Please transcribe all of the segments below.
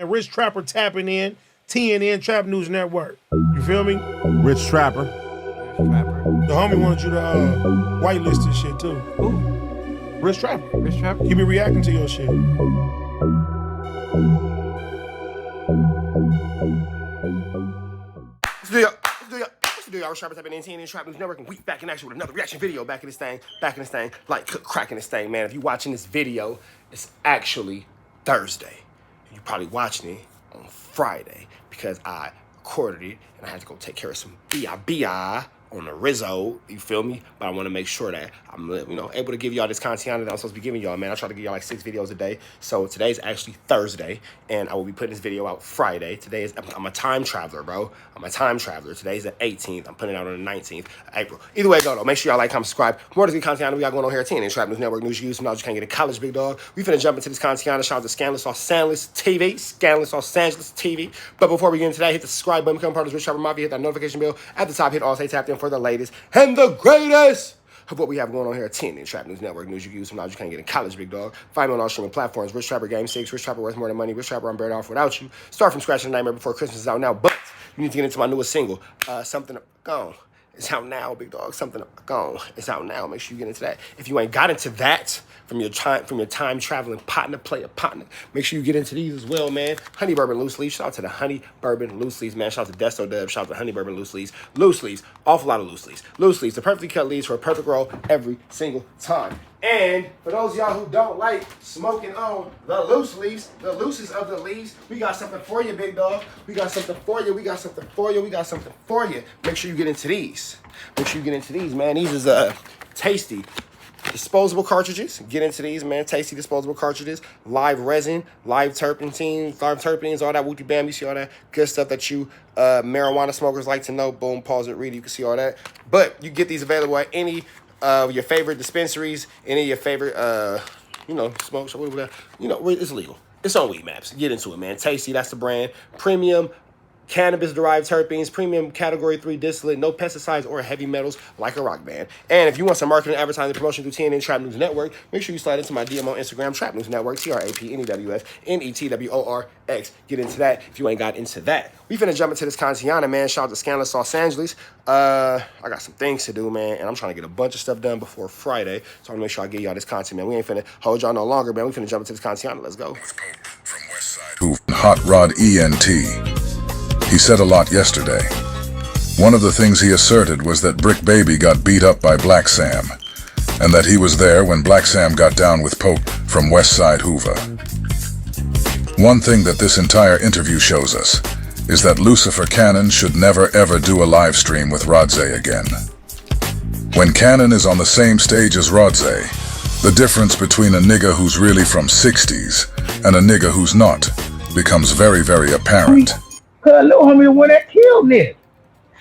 And Rich Trapper tapping in, TNN Trap News Network. You feel me? Rich Trapper. The homie wanted you to whitelist this shit too. Who? Rich Trapper. Rich Trapper? He be reacting to your shit. Let's do y'all. Trapper tapping in TNN Trap News Network, and we back in action with another reaction video. Back in this thing, like cracking this thing, man. If you watching this video, it's actually Thursday. You're probably watching it on Friday because I recorded it and I had to go take care of some BI on the Rizzo, you feel me? But I want to make sure that I'm, able to give y'all this content that I'm supposed to be giving y'all, man. I try to give y'all like 6 videos a day. So today's actually Thursday, and I will be putting this video out Friday. I'm a time traveler, bro. I'm a time traveler. Today's the 18th. I'm putting it out on the 19th of April. Either way, though, make sure y'all like, comment, subscribe. More to the content we got going on here at TNN Trap News Network. News you use, knowledge you can't get in college, big dog. We finna jump into this content. Shout out to Scandalous Los Angeles TV. But before we get into that, hit the subscribe button, become part of this Rich Trapper Mafia, hit that notification bell at the top, hit all, stay tapped in for the latest and the greatest of what we have going on here at TNN Trap News Network. News you use, some knowledge you can't get in college, big dog. Find me on all streaming platforms. Rich Trapper Game 6, Rich Trapper Worth More Than Money, Rich Trapper I'm Better Off Without You. Start from scratch, the Nightmare Before Christmas is out now, but you need to get into my newest single, Something Gone. It's out now, big dog. Something Gone. It's out now. Make sure you get into that. If you ain't got into that from your time traveling partner, player partner, make sure you get into these as well, man. Honey Bourbon Loose Leaves. Shout out to the Honey Bourbon Loose Leaves, man. Shout out to Desto Dub. Shout out to Honey Bourbon Loose Leaves. Loose leaves. Awful lot of loose leaves. Loose leaves. The perfectly cut leaves for a perfect roll every single time. And for those of y'all who don't like smoking on the loose leaves, the loosest of the leaves, we got something for you, big dog. We got something for you. We got something for you. We got something for you. Make sure you get into these. Make sure you get into these, man. These is tasty disposable cartridges. Get into these, man. Tasty disposable cartridges. Live resin, live terpenes, all that wooty bam. You see all that good stuff that you marijuana smokers like to know. Boom, pause it, read it. You can see all that. But you get these available at any your favorite dispensaries, any of your favorite smoke shop, whatever. It's legal. It's on Weed Maps. Get into it, man. Tasty, that's the brand. Premium cannabis-derived terpenes, premium category 3 distillate, no pesticides or heavy metals like a rock band. And if you want some marketing, advertising, promotion through TNN Trap News Network, make sure you slide into my DM on Instagram, Trap News Network, TRAPNEWSNETWORX. Get into that if you ain't got into that. We finna jump into this content, man. Shout out to Scandalous Los Angeles. I got some things to do, man, and I'm trying to get a bunch of stuff done before Friday, so I'm gonna make sure I get y'all this content, man. We ain't finna hold y'all no longer, man. We finna jump into this content. Let's go. Hot Rod ENT. He said a lot yesterday. One of the things he asserted was that Bricc Baby got beat up by Black Sam, and that he was there when Black Sam got down with Pope from Westside Hoover. One thing that this entire interview shows us is that Lucifer Cannon should never ever do a live stream with Rodze again. When Cannon is on the same stage as Rodze, the difference between a nigga who's really from 60s and a nigga who's not becomes very, very apparent. Cause little homie the one that killed Nick.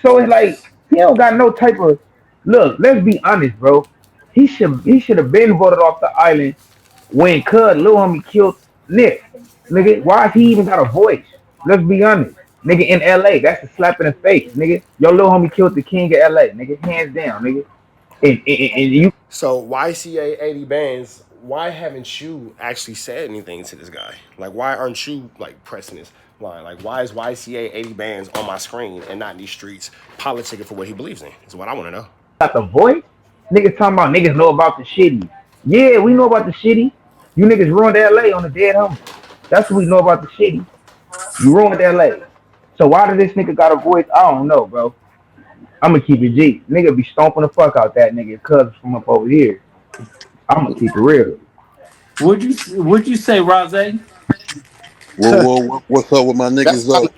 So it's like he don't got no type of look, let's be honest, bro. He should have been voted off the island when Cuz little homie killed Nick. Nigga, why has he even got a voice? Let's be honest. Nigga in LA, that's a slap in the face, nigga. Your little homie killed the king of LA, nigga. Hands down, nigga. And you So YCA 80 bands, why haven't you actually said anything to this guy? Like, why aren't you like pressing this line? Like, why is YCA 80 bands on my screen and not in these streets politicking for what he believes in? Is what I want to know. got the voice? Niggas talking about niggas know about the shitty. Yeah, we know about the shitty. You niggas ruined LA on the dead homie. That's what we know about the shitty. You ruined LA. So why does this nigga got a voice? I don't know, bro. I'ma keep it G. Nigga be stomping the fuck out that nigga cuz from up over here. I'ma keep it real. Would you say, Rosé? Whoa, what's up with my niggas though?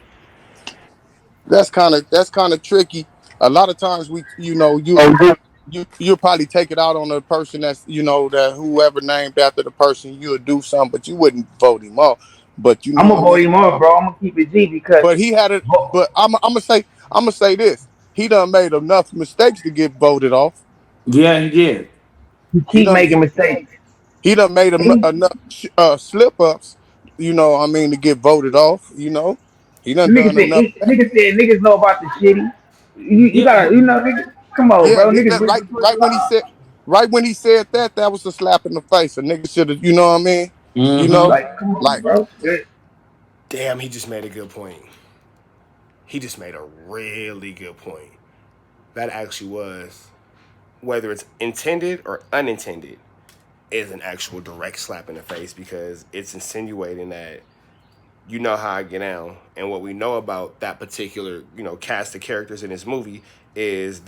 That's kind of tricky. A lot of times you'll probably take it out on the person that's that whoever named after the person, you'll do something, but you wouldn't vote him off. But I'm gonna vote him off, bro. I'm gonna keep it G because. But he had it. But I'm gonna say this. He done made enough mistakes to get voted off. Yeah, he did. He keep making mistakes. He done made enough slip ups. To get voted off. He done done enough. Niggas said niggas know about the shitty. You gotta, niggas. Come on, bro. Niggas right when he said that was a slap in the face. A nigga should have, Like, come on, bro. Damn, he just made a good point. He just made a really good point. That actually was, whether it's intended or unintended, is an actual direct slap in the face, because it's insinuating that you know how I get down. And what we know about that particular, cast of characters in this movie is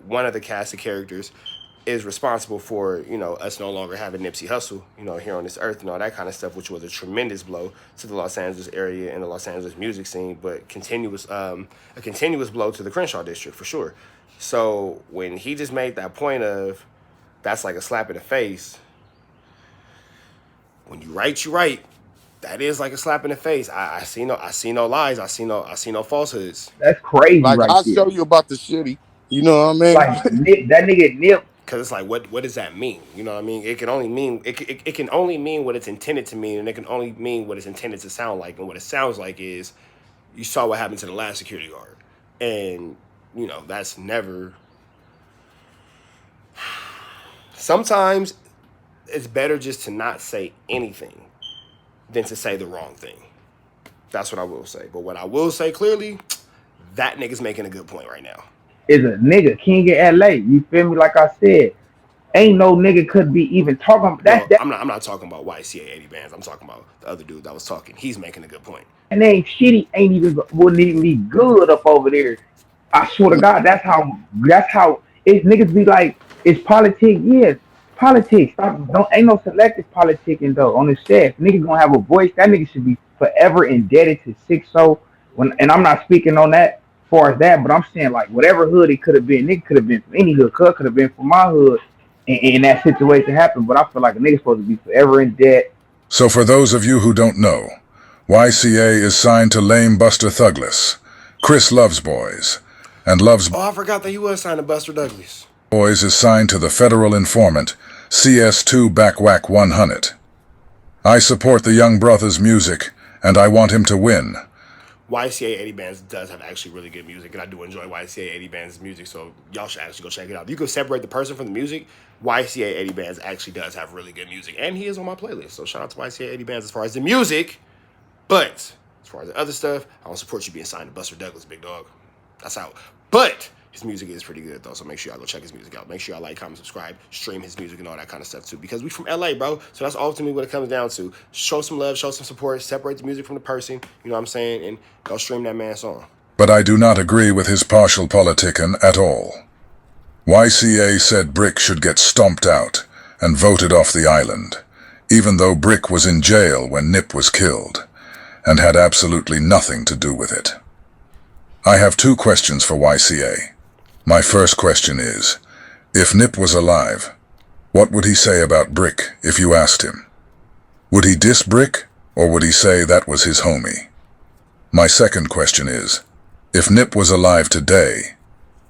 one of the cast of characters is responsible for, us no longer having Nipsey Hussle, here on this earth and all that kind of stuff, which was a tremendous blow to the Los Angeles area and the Los Angeles music scene, but a continuous blow to the Crenshaw district for sure. So when he just made that point of, that's like a slap in the face. When you right, you right. That is like a slap in the face. I see no lies. I see no falsehoods. That's crazy, Like right I'll there. show you about the shitty. You know what I mean? Like that nigga Nip. Because it's like, what does that mean? You know what I mean? It can only mean it can only mean what it's intended to mean, and it can only mean what it's intended to sound like. And what it sounds like is, you saw what happened to the last security guard, and that's never. Sometimes it's better just to not say anything than to say the wrong thing. That's what I will say. But what I will say clearly, that nigga's making a good point right now. Is a nigga king of LA. You feel me? Like I said, ain't no nigga could be even talking. I'm not talking about YCA 80 bands. I'm talking about the other dude that was talking. He's making a good point. And they shitty wouldn't even be good up over there. I swear to God, that's how it's niggas be like, it's politics, yes. Politics. Ain't no selective politicking though on the set. Nigga gonna have a voice. That nigga should be forever indebted to 6-0. And I'm not speaking on that far as that, but I'm saying like whatever hood it could have been, nigga could have been from any hood, could have been from my hood, and that situation happened. But I feel like a nigga supposed to be forever in debt. So for those of you who don't know, YCA is signed to Lame Buster Thuglas. Chris Loves Boys. And Loves Oh, I forgot that he was signed to Buster Douglas. Boys is signed to the federal informant, CS2 BLACC 100. I support the young brother's music, and I want him to win. YCA 80 Bands does have actually really good music, and I do enjoy YCA 80 Bands' music, so y'all should actually go check it out. If you can separate the person from the music, YCA 80 Bands actually does have really good music, and he is on my playlist, so shout out to YCA 80 Bands as far as the music. But as far as the other stuff, I don't support you being signed to Buster Douglas, big dog. That's out. But his music is pretty good, though, so make sure y'all go check his music out. Make sure y'all like, comment, subscribe, stream his music and all that kind of stuff, too. Because we from LA, bro, so that's ultimately what it comes down to. Show some love, show some support, separate the music from the person, you know what I'm saying, and go stream that man's song. But I do not agree with his partial politicking at all. YCA said Bricc should get stomped out and voted off the island, even though Bricc was in jail when Nip was killed, and had absolutely nothing to do with it. I have two questions for YCA. My first question is, if Nip was alive, what would he say about Bricc if you asked him? Would he diss Bricc, or would he say that was his homie? My second question is, if Nip was alive today,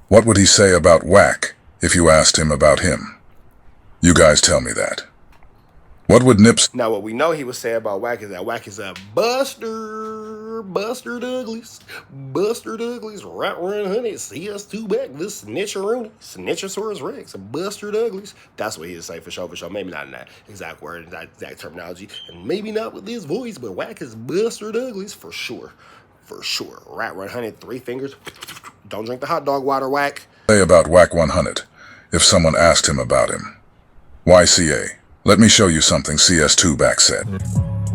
what would he say about WACC if you asked him about him? You guys tell me that. What would Nip's... Now, what we know he would say about WACC is that WACC is a Buster Douglas, Rat Run Honey, CS2 back, this Snitchosaurus Rex, Buster Douglas. That's what he would say for sure. Maybe not in that exact word, that exact terminology, and maybe not with his voice, but WACC is Buster Douglas for sure. Rat Run Honey, 3 fingers. Don't drink the hot dog water, WACC. Say about WACC 100 if someone asked him about him. YCA, let me show you something CS2 back said.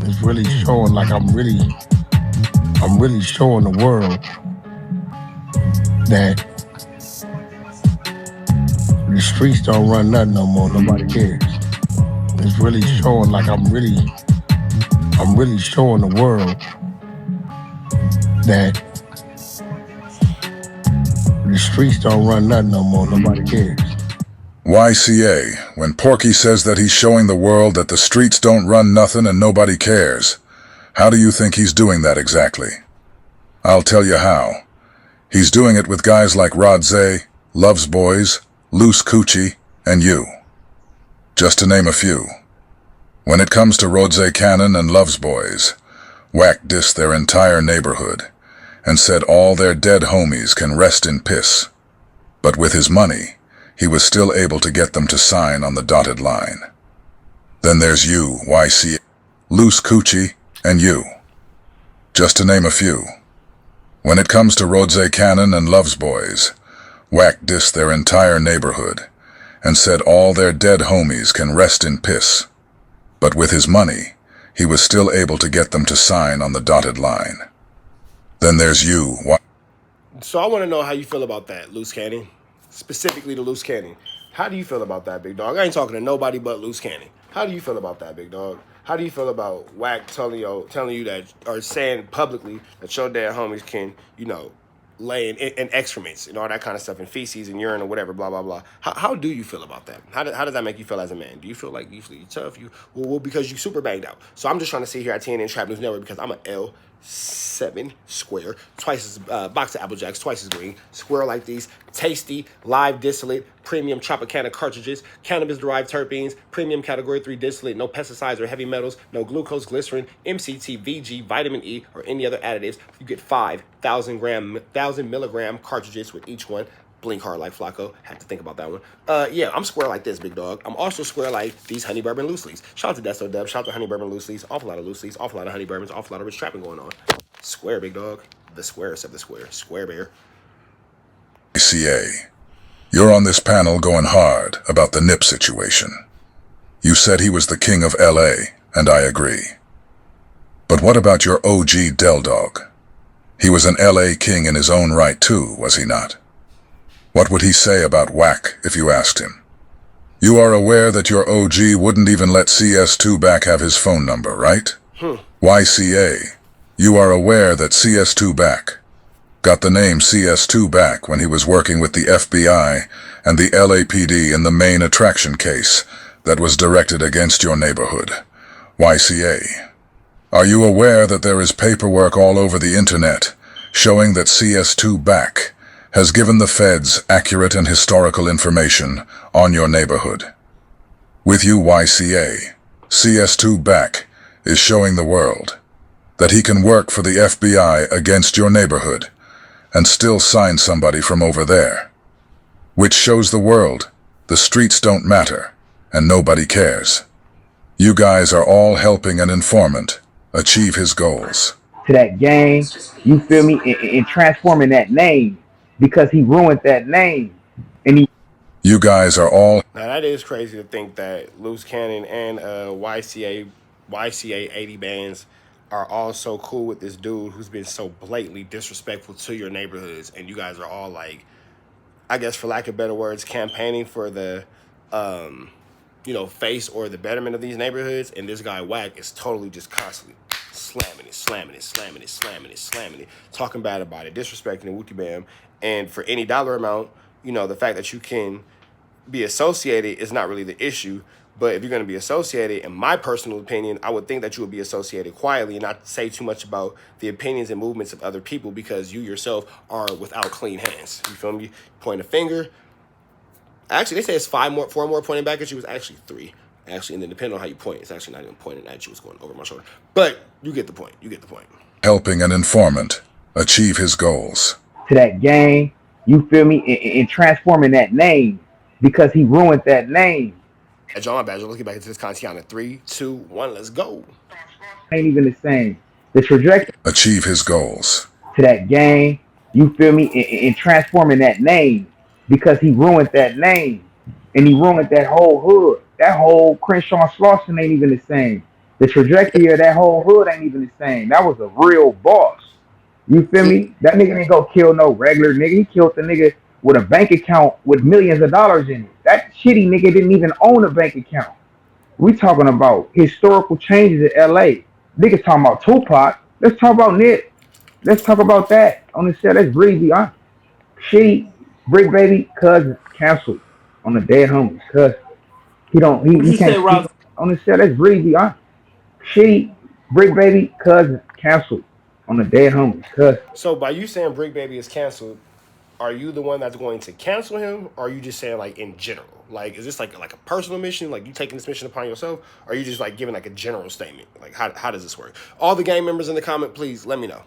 It's really showing like I'm really showing the world that the streets don't run nothing no more. Nobody cares. It's really showing like I'm really showing the world that the streets don't run nothing no more. Nobody cares. YCA, when Porky says that he's showing the world that the streets don't run nothing and nobody cares, how do you think he's doing that exactly? I'll tell you how. He's doing it with guys like Rodze, Loves Boys, Loose Coochie, and you. Just to name a few. When it comes to Rodze Cannon and Loves Boys, WACC dissed their entire neighborhood and said all their dead homies can rest in piss. But with his money, he was still able to get them to sign on the dotted line. Then there's you, YCA, Loose Coochie, and you. just to name a few. When it comes to Rose Cannon and Love's Boys, Wack dissed their entire neighborhood and said all their dead homies can rest in piss. But with his money, he was still able to get them to sign on the dotted line. Then there's you. So I want to know how you feel about that, Loose Cannon. Specifically to Loose Cannon. How do you feel about that, big dog? I ain't talking to nobody but Loose Cannon. How do you feel about that, big dog? How do you feel about Wack telling you that, or saying publicly that your dead homies can, lay in excrements and all that kind of stuff, and feces and urine or whatever, blah, blah, blah. How do you feel about that? How does that make you feel as a man? Do you feel like you tough? Well, because you super banged out. So I'm just trying to sit here at TNN Trap News Network because I'm an L7 square, twice as box of Apple Jacks, twice as green, square like these, tasty, live distillate, premium Tropicana cartridges, cannabis-derived terpenes, premium category 3 distillate, no pesticides or heavy metals, no glucose, glycerin, MCT, VG, vitamin E, or any other additives. You get 5,000 milligram cartridges with each one. Blink hard like Flacco. Had to think about that one. Yeah, I'm square like this, big dog. I'm also square like these Honey Bourbon Loose Leaves. Shout out to Desto Dub. Shout out to Honey Bourbon Loose Leaves. Awful lot of loose leaves. Awful lot of honey bourbons. Awful lot of rich trapping going on. Square, big dog. The squarest of the square. Square bear. CA. You're on this panel going hard about the Nip situation. You said he was the king of LA, and I agree. But what about your OG Del Dog? He was an LA king in his own right too, was he not? What would he say about Wack if you asked him? You are aware that your OG wouldn't even let CS2 Back have his phone number, right? YCA. You are aware that CS2 Back got the name CS2 Back when he was working with the FBI and the LAPD in the main attraction case that was directed against your neighborhood. YCA. Are you aware that there is paperwork all over the internet showing that CS2 Back has given the feds accurate and historical information on your neighborhood? With you, YCA, CS2 Back is showing the world that he can work for the FBI against your neighborhood and still sign somebody from over there, which shows the world the streets don't matter and nobody cares. You guys are all helping an informant achieve his goals. To that gang, you feel me, and transforming that name because he ruined that name. And You guys are all... Now that is crazy to think that Loose Cannon and YCA 80 bands are all so cool with this dude who's been so blatantly disrespectful to your neighborhoods, and you guys are all like, I guess for lack of better words, campaigning for the face or the betterment of these neighborhoods, and this guy Wack is totally just constantly slamming it, talking bad about it, disrespecting it, wookie bam. And for any dollar amount, the fact that you can be associated is not really the issue. But if you're going to be associated, in my personal opinion, I would think that you would be associated quietly and not say too much about the opinions and movements of other people because you yourself are without clean hands. You feel me? Point a finger. Actually, they say it's four more pointing back at you. It's actually 3. Actually, and then depending on how you point, it's actually not even pointing at you. It's going over my shoulder. But you get the point. helping an informant achieve his goals. to that gang, you feel me, and transforming that name because he ruined that name. John, my bad. Let's get back into this content. 3, 2, 1, let's go. Ain't even the same. The trajectory Achieve his goals. to that gang, you feel me, and transforming that name because he ruined that name. And he ruined that whole hood. That whole Crenshaw Slauson ain't even the same. The trajectory of that whole hood ain't even the same. That was a real boss. You feel me? That nigga didn't go kill no regular nigga. He killed the nigga with a bank account with millions of dollars in it. That shitty nigga didn't even own a bank account. We talking about historical changes in LA. Niggas talking about Tupac. Let's talk about Nip. Let's talk about that on the set. Let's really be honest. Shitty Bricc Baby cousin canceled on the dead homies. Cause he You can't say, speak Rob? on the set. Let's really be honest. Shitty Bricc Baby cousin canceled on the dead homies. Cause So by you saying Bricc Baby is canceled, are you the one that's going to cancel him, or are you just saying like in general? Like, is this like a personal mission? Like you taking this mission upon yourself, or are you just like giving like a general statement? Like how does this work? All the gang members in the comment, please let me know.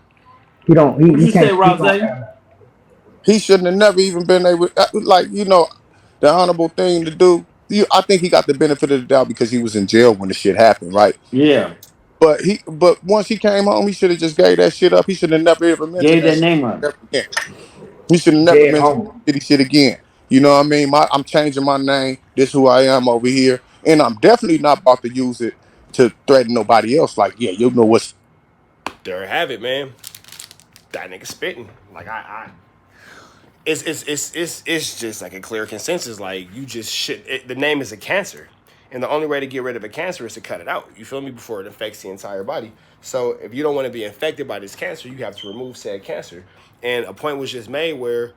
he don't What he you can't say, speak Rob? on He shouldn't have never even been able, the honorable thing to do. I think he got the benefit of the doubt because he was in jail when the shit happened, right? Yeah. But once he came home, he should have just gave that shit up. He should have never ever mentioned Gave that that shit name up. ever again. He should have never Dead mentioned homies. that shitty shit again. You know what I mean? I'm changing my name. This who I am over here, and I'm definitely not about to use it to threaten nobody else. Like, yeah, you know what's There have it, man. That nigga spitting. Like I it's just like a clear consensus. Like you just shit. The name is a cancer, and the only way to get rid of a cancer is to cut it out. You feel me? Before it affects the entire body. So if you don't want to be infected by this cancer, you have to remove said cancer. And a point was just made where,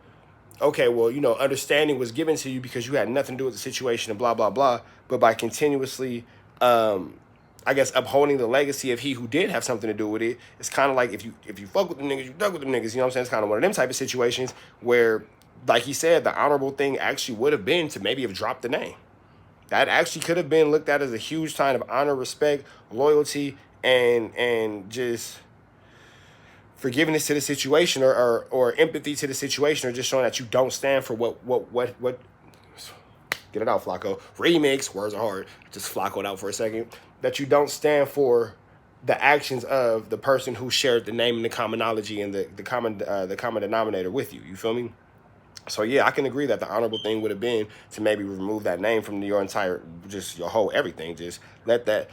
okay, well, understanding was given to you because you had nothing to do with the situation and blah blah blah. But by continuously, I guess, upholding the legacy of he who did have something to do with it, it's kind of like if you fuck with them niggas, you duck with them niggas. You know what I'm saying? It's kind of one of them type of situations where, like he said, the honorable thing actually would have been to maybe have dropped the name. That actually could have been looked at as a huge sign of honor, respect, loyalty, and just forgiveness to the situation, or empathy to the situation, or just showing that you don't stand for what. Get it out, Flacco. Remix, words are hard. Just Flaccoed out for a second. That you don't stand for the actions of the person who shared the name and the commonology and the common denominator with you. You feel me? So yeah, I can agree that the honorable thing would have been to maybe remove that name from your entire, just your whole everything. Just let that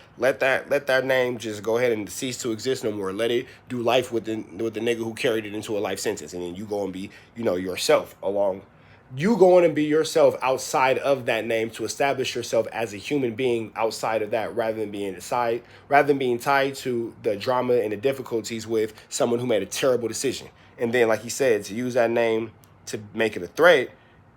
name just go ahead and cease to exist no more. Let it do life with the nigga who carried it into a life sentence, and then you go and be yourself along. You going to be yourself outside of that name to establish yourself as a human being outside of that, rather than being tied to the drama and the difficulties with someone who made a terrible decision. And then, like he said, to use that name to make it a threat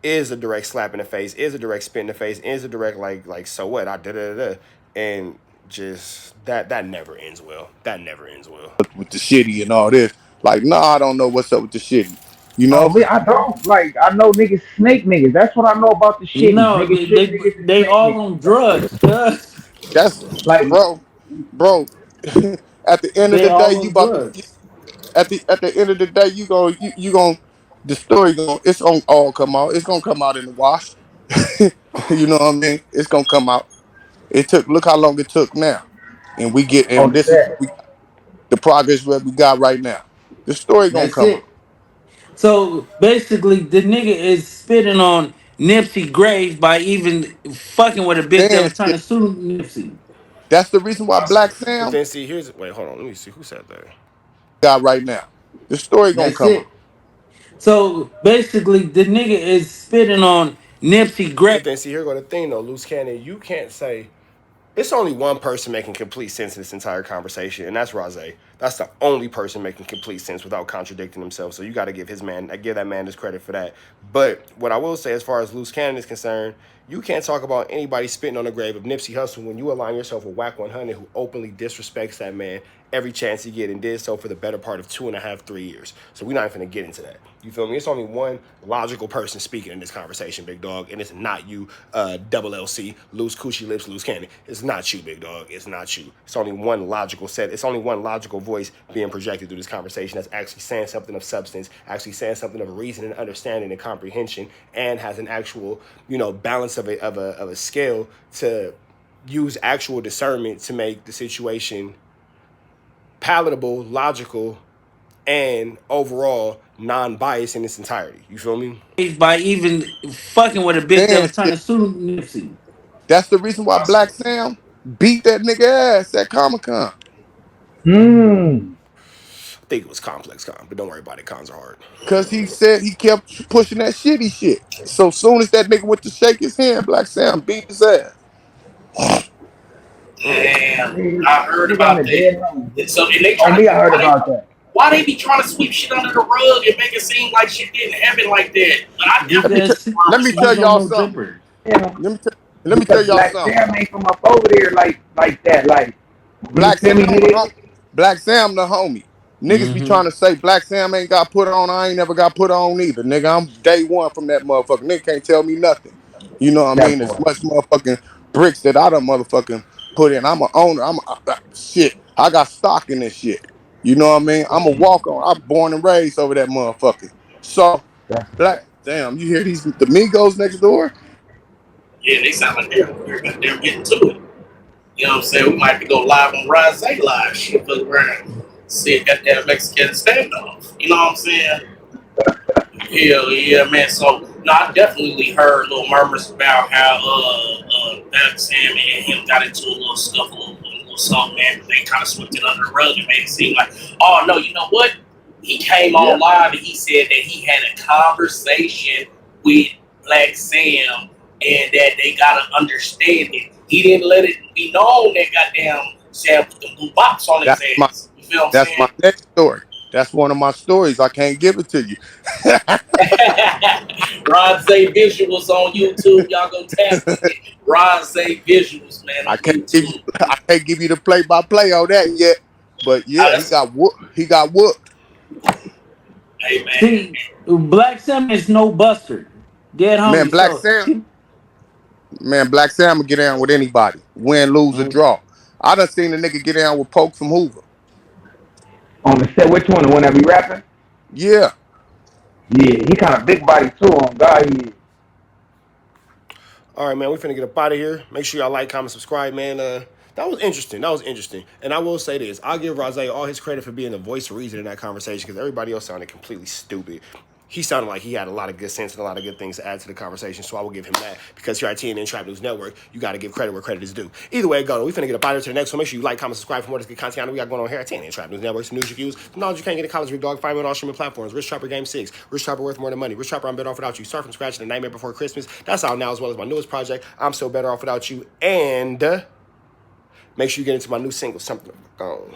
is a direct slap in the face, is a direct spit in the face, is a direct like so what, I da. And just that never ends well. That never ends well. with the shitty and all this. Like, nah, I don't know what's up with the shitty. You Oh, know? me, I don't like. I know niggas snake niggas. That's what I know about the shitty No, niggas. they Trick they, niggas and they snake all niggas. on drugs, cuz. That's Like, bro. At the end of They the day, all you on about to drugs. at the end of the day, you going the story going it's gonna all come out. It's gonna come out in the wash. You know what I mean? It's gonna come out. It took look how long it took now. on And the this is set. the progress that we got right now. The story gonna That's come out. it. So basically, the nigga is spitting on Nipsey grave by even fucking with a bitch that Saying was trying shit. to sue Nipsey. That's the reason why Black But Sam then see, here's wait, hold on, let me see who said that. got right now. The story gonna That's come out. it. So basically, the nigga is spitting on Nipsey grave. But then see, here go the thing though, loose cannon. You can't say it's only one person making complete sense in this entire conversation, and that's Rose. That's the only person making complete sense without contradicting himself. So you got to give that man his credit for that. But what I will say, as far as loose cannon is concerned, you can't talk about anybody spitting on the grave of Nipsey Hussle when you align yourself with Whack 100, who openly disrespects that man every chance he get, and did so for the better part of 2.5, 3 years. So we're not even gonna get into that. You feel me? It's only one logical person speaking in this conversation, big dog, and it's not you, double LC, loose coochie lips, loose cannon. It's not you, big dog. It's not you. It's only one logical set. It's only one logical voice being projected through this conversation that's actually saying something of substance, actually saying something of reason and understanding and comprehension, and has an actual, balance of a scale to use actual discernment to make the situation palatable, logical, and overall non-biased in its entirety. You feel me? By even fucking with a bitch that Saying was trying shit. to sue Nipsey. That's the reason why Black Sam beat that nigga ass at Comic Con. Hmm. I think it was complex con, but don't worry about it. Cons are hard. Cause he said he kept pushing that shitty shit. So soon as that nigga went to shake his hand, Black Sam beat his ass. Damn, Nigga, I heard nigga on about the that. dead homies. And they On trying me, to I heard why they about that. why they be trying to sweep shit under the rug and make it seem like shit didn't happen like that. But I Get Let me definitely tell that let me shit tell on y'all no something. zipper. Yeah, Let me tell let me tell because y'all Black something. Sam ain't from up over there like that. Like, you Black feel Sam me? the hom- Black Sam the homie. Niggas be Mm-hmm. trying to say Black Sam ain't got put on. I ain't never got put on either. Nigga, I'm day one from that motherfucker. Nigga can't tell me nothing. You know what I That mean? As part. much motherfucking bricks that I done motherfucking put in. I'm a owner. Shit. I got stock in this shit. You know what I mean? I'm a walk on. I'm born and raised over that motherfucker. So That's Black, damn, you hear the Migos next door? yeah, they sound like they're getting to it. You know what I'm saying? We might have to go live on Rise Live shit, fuck around, sit at that Mexican standoff. You know what I'm saying? Hell yeah, man. So, no, I definitely heard little murmurs about how Black Sam and him got into a little scuffle, a little something, man. But they kind of swept it under the rug and made it seem like, oh no, you know what? He came on Yeah. live and he said that he had a conversation with Black Sam and that they gotta understand it. He didn't let it be known that goddamn Sam put the blue box on his That's my ass. You feel what I'm that's my saying? next story. That's one of my stories. I can't give it to you. Ron Say Visuals on YouTube. Y'all go tap in it. Ron Say Visuals, man, I on can't give you YouTube. I can't give you the play by play on that yet. But yeah, he That's, got whooped. He got whooped. hey, man. See, Black Sam is no buster. Dead Man, homie. Black So Sam, man, Black Sam will get down with anybody. Win, lose, or draw. I done seen a nigga get down with Poke from Hoover. On the set, which one? The one that be rapping? Yeah. Yeah, he kind of big body too. On God, he is. All right, man, we finna get up out of here. Make sure y'all like, comment, subscribe, man. That was interesting. That was interesting. And I will say this. I'll give Rose all his credit for being the voice of reason in that conversation because everybody else sounded completely stupid. He sounded like he had a lot of good sense and a lot of good things to add to the conversation, so I will give him that. Because here at TNN Trap News Network, you got to give credit where credit is due. Either way it goes, we finna get up out of here to the next one. Make sure you like, comment, subscribe for more of this good content we got going on here at TNN Trap News Network. Some news reviews, some knowledge you can't get in college, Big Dog. Find me on all streaming platforms. Rich Trapper Game 6, Rich Trapper Worth More Than Money, Rich Trapper I'm Better Off Without You, Start From Scratch, and The Nightmare Before Christmas. That's out now, as well as my newest project, I'm Still Better Off Without You, and make sure you get into my new single, Something Gone.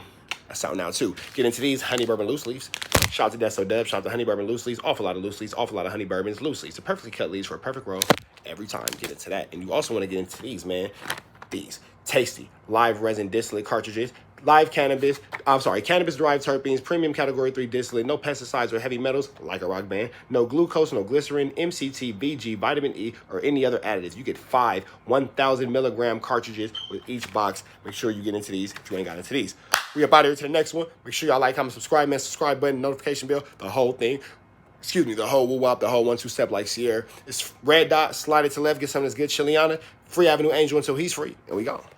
That's out now too. Get into these Honey Bourbon Loose Leaves. Shout out to Deso Dub. Shout out to Honey Bourbon Loose Leaves. Awful lot of loose leaves. Awful lot of Honey Bourbons Loose Leaves. The perfectly cut leaves for a perfect roll every time. Get into that. And you also want to get into these, man. These tasty live resin distillate cartridges. Live cannabis, cannabis-derived terpenes, premium category 3 distillate, no pesticides or heavy metals, like a rock band, no glucose, no glycerin, MCT, VG, vitamin E, or any other additives. You get 5 1,000 milligram cartridges with each box. Make sure you get into these if you ain't got into these. We up out here to the next one. Make sure y'all like, comment, subscribe, man. Subscribe button, notification bell, the whole thing. Excuse me, the whole woo-wop, the whole 1-2 step like Sierra. It's red dot, slide it to left, get some of this good Chiliana. Free Avenue Angel until he's free. And we gone.